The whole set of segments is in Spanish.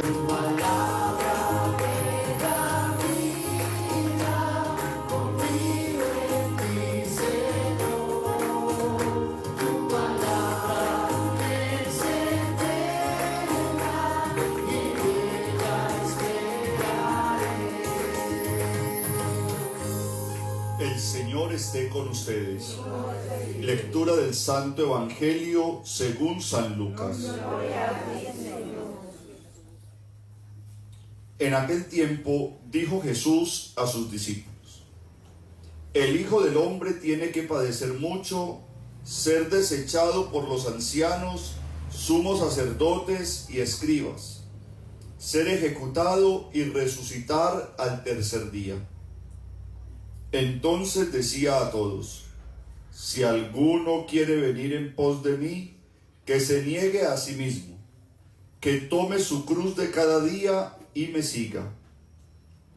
El Señor esté con ustedes. Lectura del Santo Evangelio según San Lucas. En aquel tiempo dijo Jesús a sus discípulos: el Hijo del Hombre tiene que padecer mucho, ser desechado por los ancianos, sumos sacerdotes y escribas, ser ejecutado y resucitar al tercer día. Entonces decía a todos: si alguno quiere venir en pos de mí, que se niegue a sí mismo, que tome su cruz de cada día y me siga.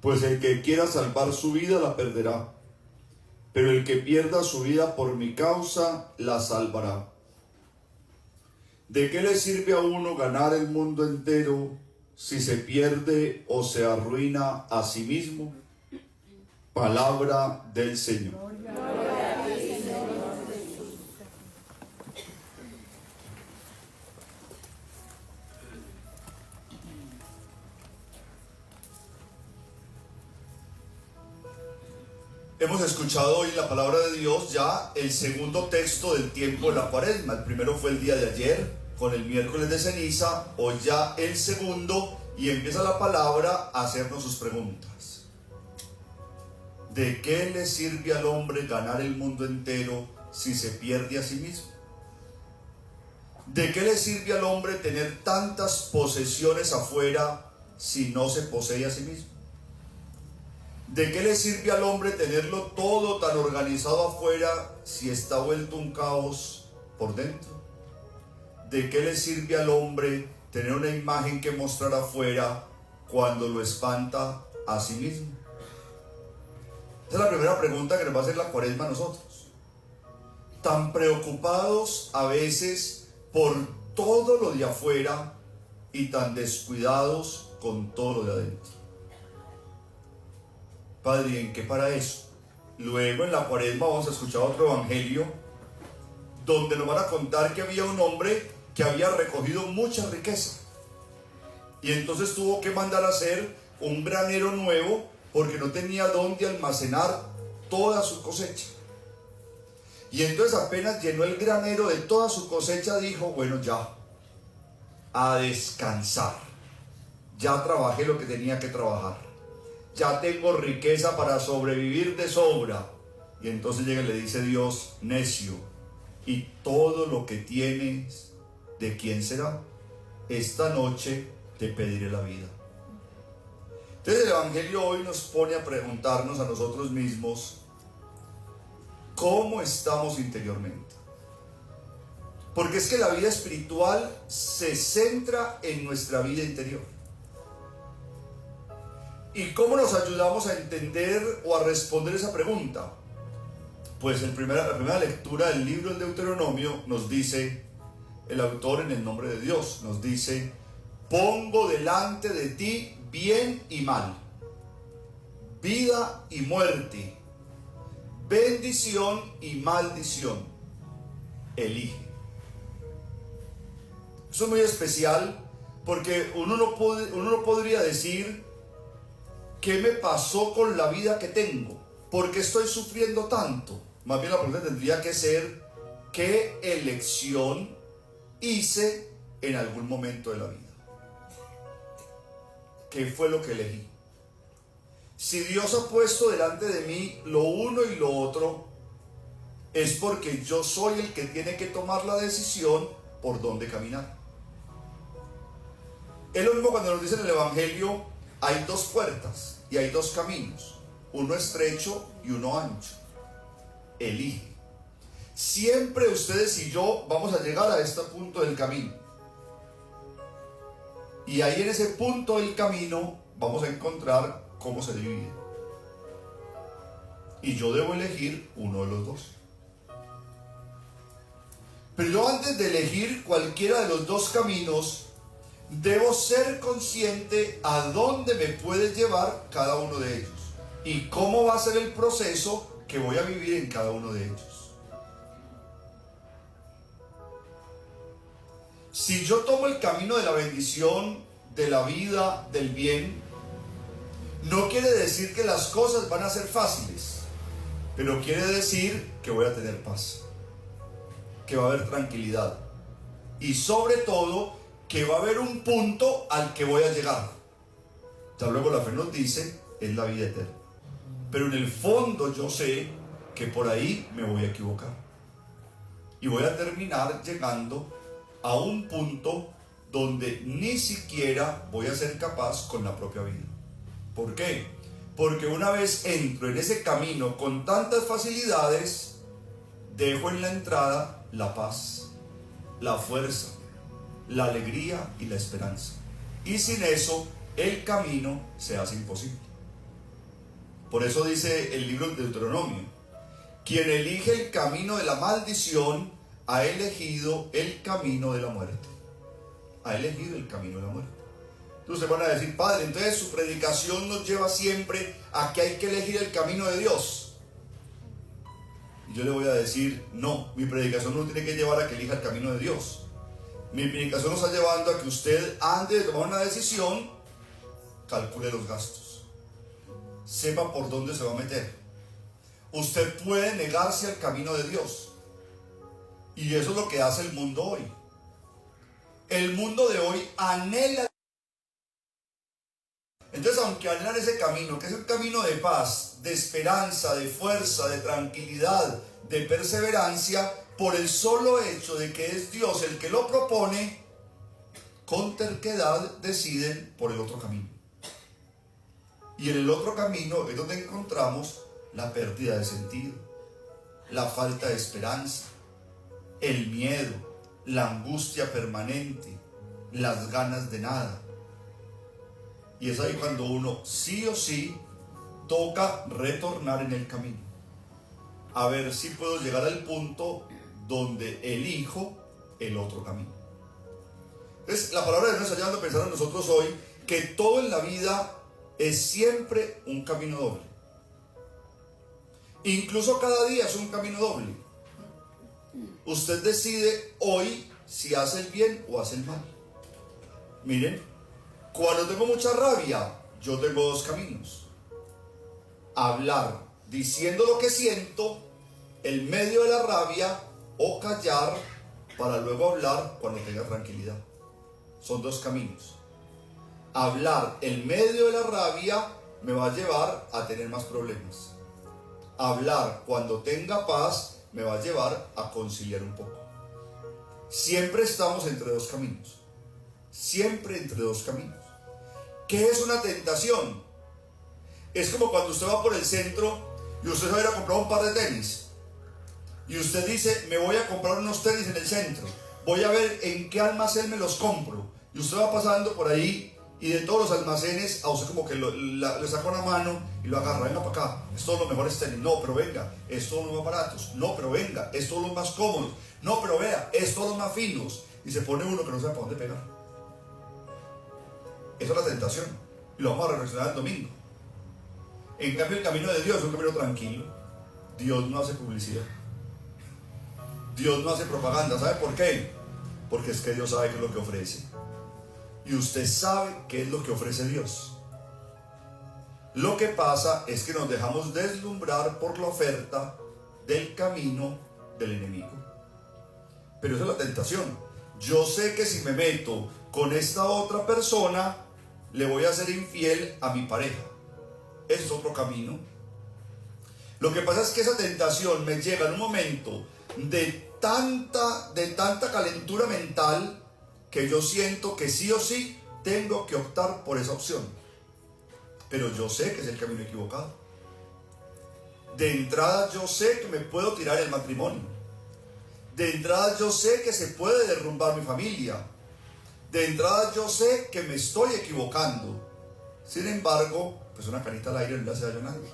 Pues el que quiera salvar su vida la perderá, pero el que pierda su vida por mi causa la salvará. ¿De qué le sirve a uno ganar el mundo entero si se pierde o se arruina a sí mismo? Palabra del Señor. Gloria a ti, Señor Jesús. Hemos escuchado hoy la palabra de Dios, ya el segundo texto del tiempo de la Cuaresma. El primero fue el día de ayer, con el miércoles de ceniza, hoy ya el segundo, y empieza la palabra a hacernos sus preguntas. ¿De qué le sirve al hombre ganar el mundo entero si se pierde a sí mismo? ¿De qué le sirve al hombre tener tantas posesiones afuera si no se posee a sí mismo? ¿De qué le sirve al hombre tenerlo todo tan organizado afuera si está vuelto un caos por dentro? ¿De qué le sirve al hombre tener una imagen que mostrar afuera cuando lo espanta a sí mismo? Esa es la primera pregunta que nos va a hacer la Cuaresma a nosotros. Tan preocupados a veces por todo lo de afuera y tan descuidados con todo lo de adentro. Padre, ¿en qué para eso? Luego en la Cuaresma vamos a escuchar otro evangelio donde nos van a contar que había un hombre que había recogido mucha riqueza y entonces tuvo que mandar a hacer un granero nuevo porque no tenía dónde almacenar toda su cosecha. Y entonces apenas llenó el granero de toda su cosecha, dijo: bueno, ya, a descansar. Ya trabajé lo que tenía que trabajar. Ya tengo riqueza para sobrevivir de sobra. Y entonces llega y le dice Dios: necio, ¿y todo lo que tienes, de quién será? Esta noche te pediré la vida. Entonces el Evangelio hoy nos pone a preguntarnos a nosotros mismos: ¿cómo estamos interiormente? Porque es que la vida espiritual se centra en nuestra vida interior. ¿Y cómo nos ayudamos a entender o a responder esa pregunta? Pues la primera lectura del libro del Deuteronomio nos dice, el autor en el nombre de Dios, nos dice: pongo delante de ti bien y mal, vida y muerte, bendición y maldición. Elige. Eso es muy especial porque uno no podría decir: ¿qué me pasó con la vida que tengo? ¿Por qué estoy sufriendo tanto? Más bien la pregunta tendría que ser: ¿qué elección hice en algún momento de la vida? ¿Qué fue lo que elegí? Si Dios ha puesto delante de mí lo uno y lo otro, es porque yo soy el que tiene que tomar la decisión por dónde caminar. Es lo mismo cuando nos dice en el Evangelio: hay dos puertas y hay dos caminos, uno estrecho y uno ancho. Elige. Siempre ustedes y yo vamos a llegar a este punto del camino. Y ahí en ese punto del camino vamos a encontrar cómo se divide. Y yo debo elegir uno de los dos. Pero yo, antes de elegir cualquiera de los dos caminos, debo ser consciente a dónde me puede llevar cada uno de ellos y cómo va a ser el proceso que voy a vivir en cada uno de ellos. Si yo tomo el camino de la bendición, de la vida, del bien, no quiere decir que las cosas van a ser fáciles, pero quiere decir que voy a tener paz, que va a haber tranquilidad y sobre todo que va a haber un punto al que voy a llegar. Ya luego la fe nos dice, es la vida eterna. Pero en el fondo yo sé que por ahí me voy a equivocar. Y voy a terminar llegando a un punto donde ni siquiera voy a ser capaz con la propia vida. ¿Por qué? Porque una vez entro en ese camino con tantas facilidades, dejo en la entrada la paz, la fuerza, la alegría y la esperanza. Y sin eso, el camino se hace imposible. Por eso dice el libro de Deuteronomio: quien elige el camino de la maldición ha elegido el camino de la muerte. Ha elegido el camino de la muerte. Entonces van a decir, padre, entonces su predicación nos lleva siempre a que hay que elegir el camino de Dios. Y yo le voy a decir, no, mi predicación no tiene que llevar a que elija el camino de Dios. Mi predicación nos está llevando a que usted, antes de tomar una decisión, calcule los gastos, sepa por dónde se va a meter. Usted puede negarse al camino de Dios. Y eso es lo que hace el mundo hoy. El mundo de hoy anhela. Entonces, aunque anhelan ese camino, que es un camino de paz, de esperanza, de fuerza, de tranquilidad, de perseverancia, por el solo hecho de que es Dios el que lo propone, con terquedad deciden por el otro camino. Y en el otro camino es donde encontramos la pérdida de sentido, la falta de esperanza, el miedo, la angustia permanente, las ganas de nada. Y es ahí cuando uno sí o sí toca retornar en el camino, a ver si puedo llegar al punto donde elijo el otro camino. Entonces la palabra de Dios nos está llevando a pensar a nosotros hoy que todo en la vida es siempre un camino doble. Incluso cada día es un camino doble. Usted decide hoy si hace el bien o hace el mal. Miren, cuando tengo mucha rabia, yo tengo dos caminos: hablar diciendo lo que siento en medio de la rabia, o callar para luego hablar cuando tenga tranquilidad. Son dos caminos. Hablar en medio de la rabia me va a llevar a tener más problemas. Hablar cuando tenga paz me va a llevar a conciliar un poco. Siempre estamos entre dos caminos. Siempre entre dos caminos. ¿Qué es una tentación? Es como cuando usted va por el centro y usted va a ir a comprar un par de tenis. Y usted dice, me voy a comprar unos tenis en el centro. Voy a ver en qué almacén me los compro. Y usted va pasando por ahí y de todos los almacenes a usted como que le saca una mano y lo agarra. Venga para acá, estos son los mejores tenis. No, pero venga, estos son los más baratos. No, pero venga, estos son los más cómodos. No, pero vea, estos son los más finos. Y se pone uno que no sabe para dónde pegar. Esa es la tentación. Y lo vamos a reflexionar el domingo. En cambio, el camino de Dios es un camino tranquilo. Dios no hace publicidad. Dios no hace propaganda. ¿Sabe por qué? Porque es que Dios sabe qué es lo que ofrece. Y usted sabe qué es lo que ofrece Dios. Lo que pasa es que nos dejamos deslumbrar por la oferta del camino del enemigo. Pero esa es la tentación. Yo sé que si me meto con esta otra persona, le voy a ser infiel a mi pareja. Ese es otro camino. Lo que pasa es que esa tentación me llega en un momento de tanta calentura mental que yo siento que sí o sí tengo que optar por esa opción. Pero yo sé que es el camino equivocado. De entrada yo sé que me puedo tirar el matrimonio. De entrada yo sé que se puede derrumbar mi familia. De entrada yo sé que me estoy equivocando. Sin embargo, pues una canita al aire no le hace daño a nadie.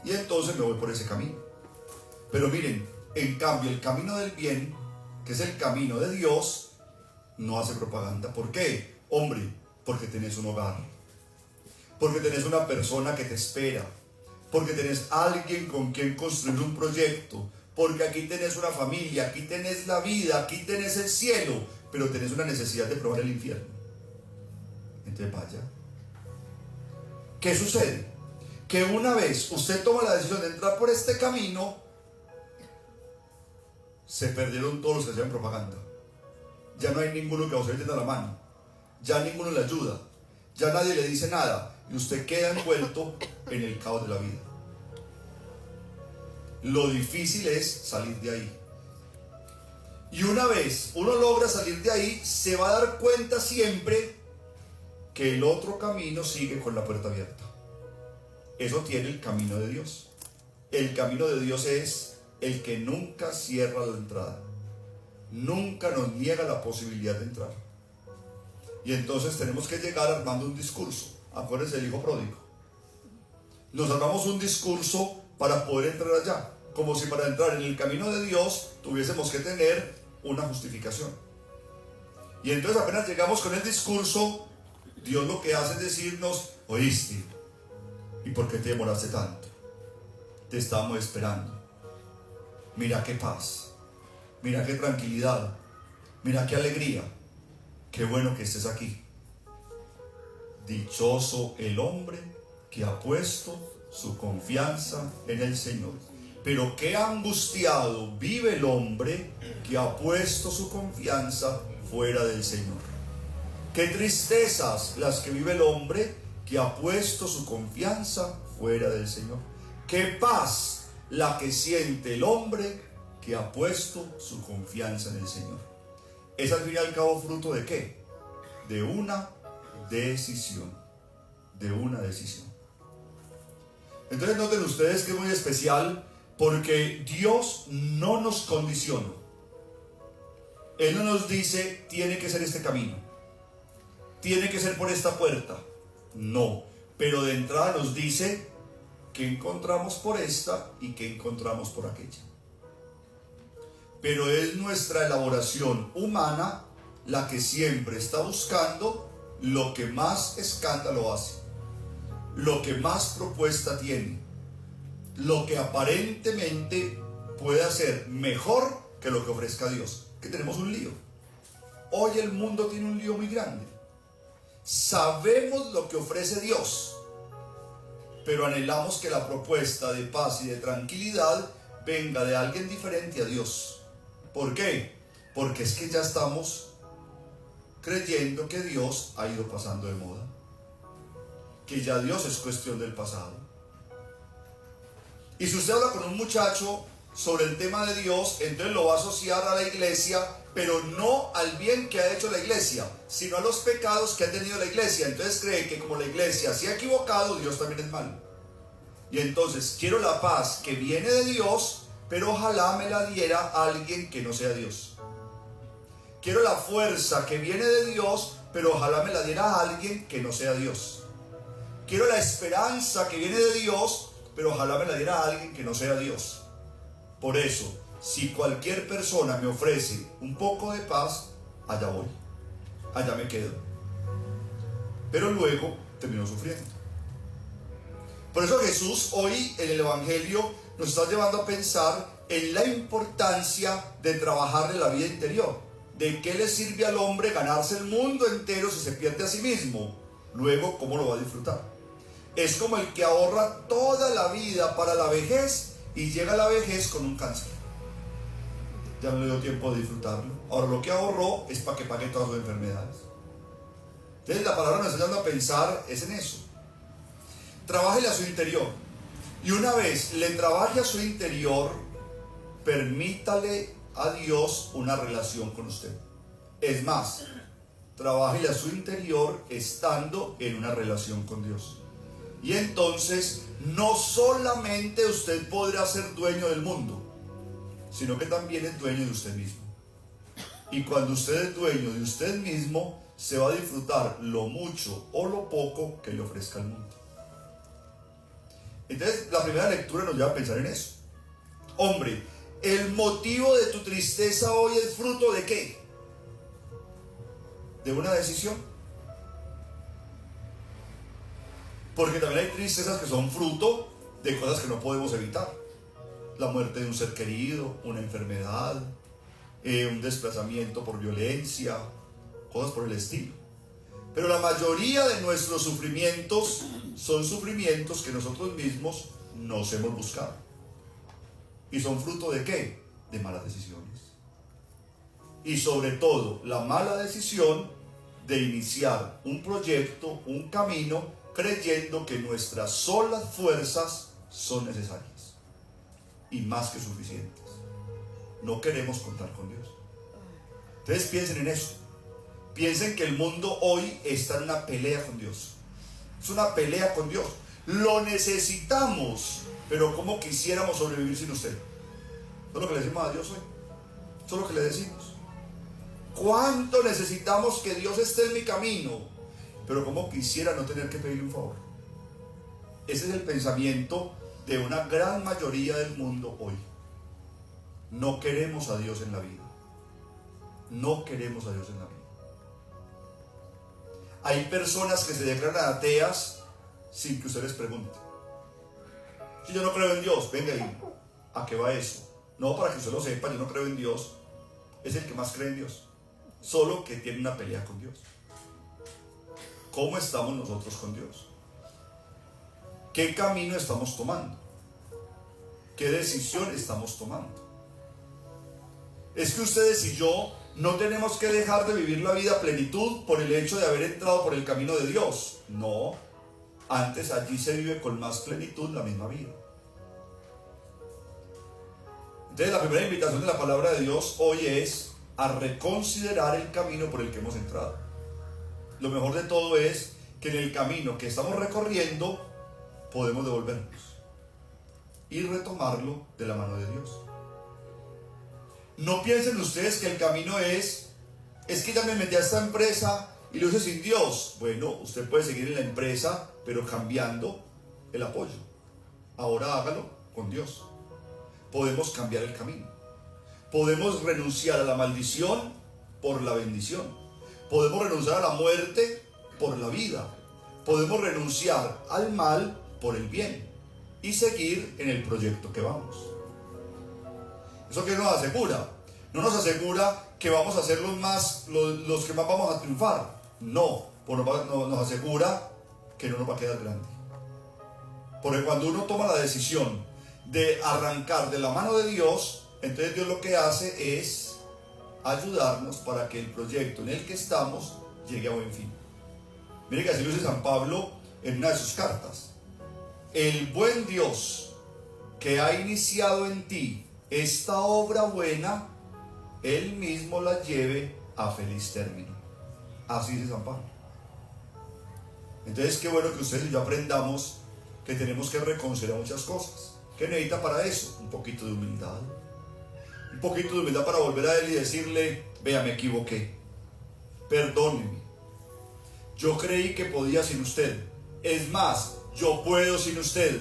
Y entonces me voy por ese camino. Pero miren, en cambio el camino del bien, que es el camino de Dios, no hace propaganda. ¿Por qué? Hombre, porque tenés un hogar, porque tenés una persona que te espera, porque tenés alguien con quien construir un proyecto, porque aquí tenés una familia, aquí tenés la vida, aquí tenés el cielo, pero tenés una necesidad de probar el infierno. Entonces vaya. ¿Qué sucede? Que una vez usted toma la decisión de entrar por este camino, se perdieron todos los que hacían propaganda. Ya no hay ninguno que a usted le tienda la mano, ya ninguno le ayuda, ya nadie le dice nada, y usted queda envuelto en el caos de la vida. Lo difícil es salir de ahí. Y una vez uno logra salir de ahí, se va a dar cuenta siempre que el otro camino sigue con la puerta abierta. Eso tiene el camino de Dios. El camino de Dios es el que nunca cierra la entrada, nunca nos niega la posibilidad de entrar. Y entonces tenemos que llegar armando un discurso. Acuérdense del hijo pródigo. Nos armamos un discurso para poder entrar allá, como si para entrar en el camino de Dios tuviésemos que tener una justificación. Y entonces apenas llegamos con el discurso, Dios lo que hace es decirnos: oíste, ¿y por qué te demoraste tanto? Te estábamos esperando. Mira qué paz, mira qué tranquilidad, mira qué alegría, qué bueno que estés aquí. Dichoso el hombre que ha puesto su confianza en el Señor. Pero qué angustiado vive el hombre que ha puesto su confianza fuera del Señor. Qué tristezas las que vive el hombre que ha puesto su confianza fuera del Señor. Qué paz la que siente el hombre que ha puesto su confianza en el Señor. Es al fin y al cabo fruto ¿de qué? De una decisión. De una decisión. Entonces noten ustedes que es muy especial, porque Dios no nos condiciona. Él no nos dice: tiene que ser este camino, tiene que ser por esta puerta. No, pero de entrada nos dice que encontramos por esta y que encontramos por aquella. Pero es nuestra elaboración humana la que siempre está buscando lo que más escándalo hace, lo que más propuesta tiene, lo que aparentemente puede hacer mejor que lo que ofrezca Dios. Que tenemos un lío. Hoy el mundo tiene un lío muy grande. Sabemos lo que ofrece Dios, pero anhelamos que la propuesta de paz y de tranquilidad venga de alguien diferente a Dios. ¿Por qué? Porque es que ya estamos creyendo que Dios ha ido pasando de moda, que ya Dios es cuestión del pasado. Y si usted habla con un muchacho sobre el tema de Dios, entonces lo va a asociar a la iglesia, pero no al bien que ha hecho la iglesia, sino a los pecados que ha tenido la iglesia. Entonces cree que como la iglesia se ha equivocado, Dios también es malo. Y entonces quiero la paz que viene de Dios, pero ojalá me la diera alguien que no sea Dios. Quiero la fuerza que viene de Dios, pero ojalá me la diera alguien que no sea Dios. Quiero la esperanza que viene de Dios, pero ojalá me la diera alguien que no sea Dios. Por eso, si cualquier persona me ofrece un poco de paz, allá voy, allá me quedo. Pero luego termino sufriendo. Por eso Jesús hoy en el Evangelio nos está llevando a pensar en la importancia de trabajar en la vida interior. ¿De qué le sirve al hombre ganarse el mundo entero si se pierde a sí mismo? Luego, ¿cómo lo va a disfrutar? Es como el que ahorra toda la vida para la vejez y llega a la vejez con un cáncer. Ya no le dio tiempo de disfrutarlo. Ahora lo que ahorró es para que pague todas sus enfermedades. Entonces la palabra nos está dando a pensar es en eso. Trabájele a su interior. Y una vez le trabaje a su interior, permítale a Dios una relación con usted. Es más, trabájele a su interior estando en una relación con Dios. Y entonces no solamente usted podrá ser dueño del mundo, sino que también es dueño de usted mismo. Y cuando usted es dueño de usted mismo, se va a disfrutar lo mucho o lo poco que le ofrezca el mundo. Entonces la primera lectura nos lleva a pensar en eso. Hombre, el motivo de tu tristeza hoy es fruto ¿de qué? ¿De una decisión? Porque también hay tristezas que son fruto de cosas que no podemos evitar. La muerte de un ser querido, una enfermedad, un desplazamiento por violencia, cosas por el estilo. Pero la mayoría de nuestros sufrimientos son sufrimientos que nosotros mismos nos hemos buscado. ¿Y son fruto de qué? De malas decisiones. Y sobre todo, la mala decisión de iniciar un proyecto, un camino, creyendo que nuestras solas fuerzas son necesarias y más que suficientes. No queremos contar con Dios. Entonces piensen en eso. Piensen que el mundo hoy está en una pelea con Dios. Es una pelea con Dios. Lo necesitamos, pero ¿cómo quisiéramos sobrevivir sin usted? Eso es lo que le decimos a Dios hoy. Eso es lo que le decimos. ¿Cuánto necesitamos que Dios esté en mi camino? Pero ¿cómo quisiera no tener que pedirle un favor? Ese es el pensamiento de una gran mayoría del mundo hoy. No queremos a Dios en la vida. No queremos a Dios en la vida. Hay personas que se declaran ateas sin que usted les pregunte. Si yo no creo en Dios, venga ahí, ¿a qué va eso? No, para que usted lo sepa, yo no creo en Dios. Es el que más cree en Dios. Solo que tiene una pelea con Dios. ¿Cómo estamos nosotros con Dios? ¿Qué camino estamos tomando? ¿Qué decisión estamos tomando? Es que ustedes y yo no tenemos que dejar de vivir la vida a plenitud por el hecho de haber entrado por el camino de Dios. No, antes allí se vive con más plenitud la misma vida. Entonces la primera invitación de la palabra de Dios hoy es a reconsiderar el camino por el que hemos entrado. Lo mejor de todo es que en el camino que estamos recorriendo podemos devolvernos y retomarlo de la mano de Dios. No piensen ustedes que el camino es que ya me metí a esta empresa y lo hice sin Dios. Bueno, usted puede seguir en la empresa, pero cambiando el apoyo. Ahora hágalo con Dios. Podemos cambiar el camino. Podemos renunciar a la maldición por la bendición. Podemos renunciar a la muerte por la vida. Podemos renunciar al mal por el bien y seguir en el proyecto que vamos. ¿Eso qué nos asegura? No nos asegura que vamos a ser los que más vamos a triunfar. No, nos asegura que no nos va a quedar grande. Porque cuando uno toma la decisión de arrancar de la mano de Dios, entonces Dios lo que hace es ayudarnos para que el proyecto en el que estamos llegue a buen fin. Mire que así lo dice San Pablo en una de sus cartas. El buen Dios que ha iniciado en ti esta obra buena, Él mismo la lleve a feliz término. Así dice San Pablo. Entonces qué bueno que ustedes y yo aprendamos que tenemos que reconsiderar muchas cosas. ¿Qué necesita para eso? Un poquito de humildad. Un poquito de humildad para volver a Él y decirle, vea, me equivoqué, perdóneme, yo creí que podía sin usted, es más, yo puedo sin usted,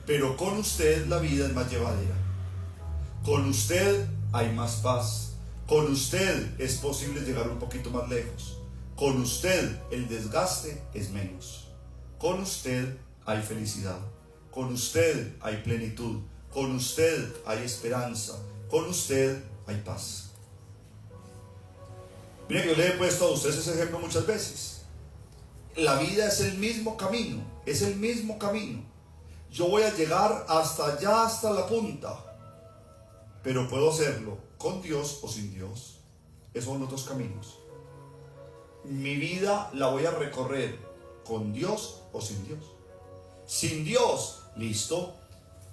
pero con usted la vida es más llevadera, con usted hay más paz, con usted es posible llegar un poquito más lejos, con usted el desgaste es menos, con usted hay felicidad, con usted hay plenitud, con usted hay esperanza, con usted hay paz. Mire que yo le he puesto a ustedes ese ejemplo muchas veces. La vida es el mismo camino, es el mismo camino. Yo voy a llegar hasta allá, hasta la punta, pero puedo hacerlo con Dios o sin Dios. Esos son los dos caminos. Mi vida la voy a recorrer con Dios o sin Dios. Sin Dios, listo,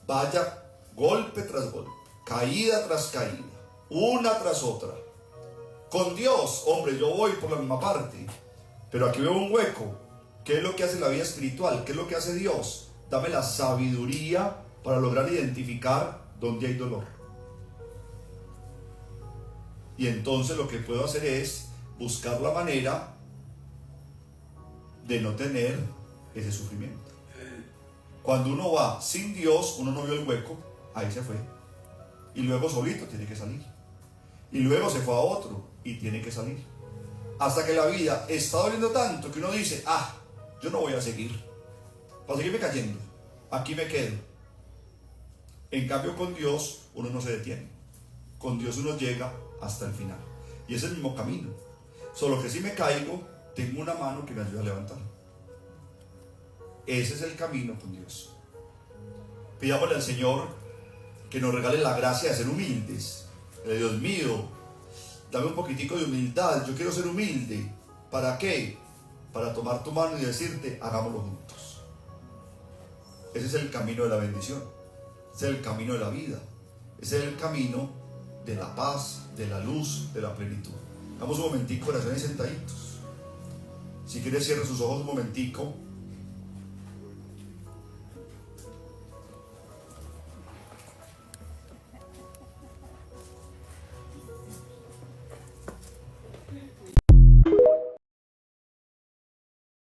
vaya golpe tras golpe, caída tras caída, una tras otra. Con Dios, hombre, yo voy por la misma parte, pero aquí veo un hueco. ¿Qué es lo que hace la vida espiritual? ¿Qué es lo que hace Dios? Dame la sabiduría para lograr identificar dónde hay dolor. Y entonces lo que puedo hacer es buscar la manera de no tener ese sufrimiento. Cuando uno va sin Dios, uno no vio el hueco, ahí se fue. Y luego solito tiene que salir. Y luego se fue a otro y tiene que salir. Hasta que la vida está doliendo tanto que uno dice, yo no voy a seguir, para seguirme cayendo, aquí me quedo. En cambio con Dios uno no se detiene, con Dios uno llega hasta el final, y es el mismo camino, solo que si me caigo, tengo una mano que me ayuda a levantar. Ese es el camino con Dios. Pidámosle al Señor que nos regale la gracia de ser humildes. Dios mío, dame un poquitico de humildad, yo quiero ser humilde. ¿Para qué? Para tomar tu mano y decirte, hagámoslo juntos. Ese es el camino de la bendición, ese es el camino de la vida, ese es el camino de la paz, de la luz, de la plenitud. Damos un momentico, oraciones sentaditos. Si quieres, cierra sus ojos un momentico.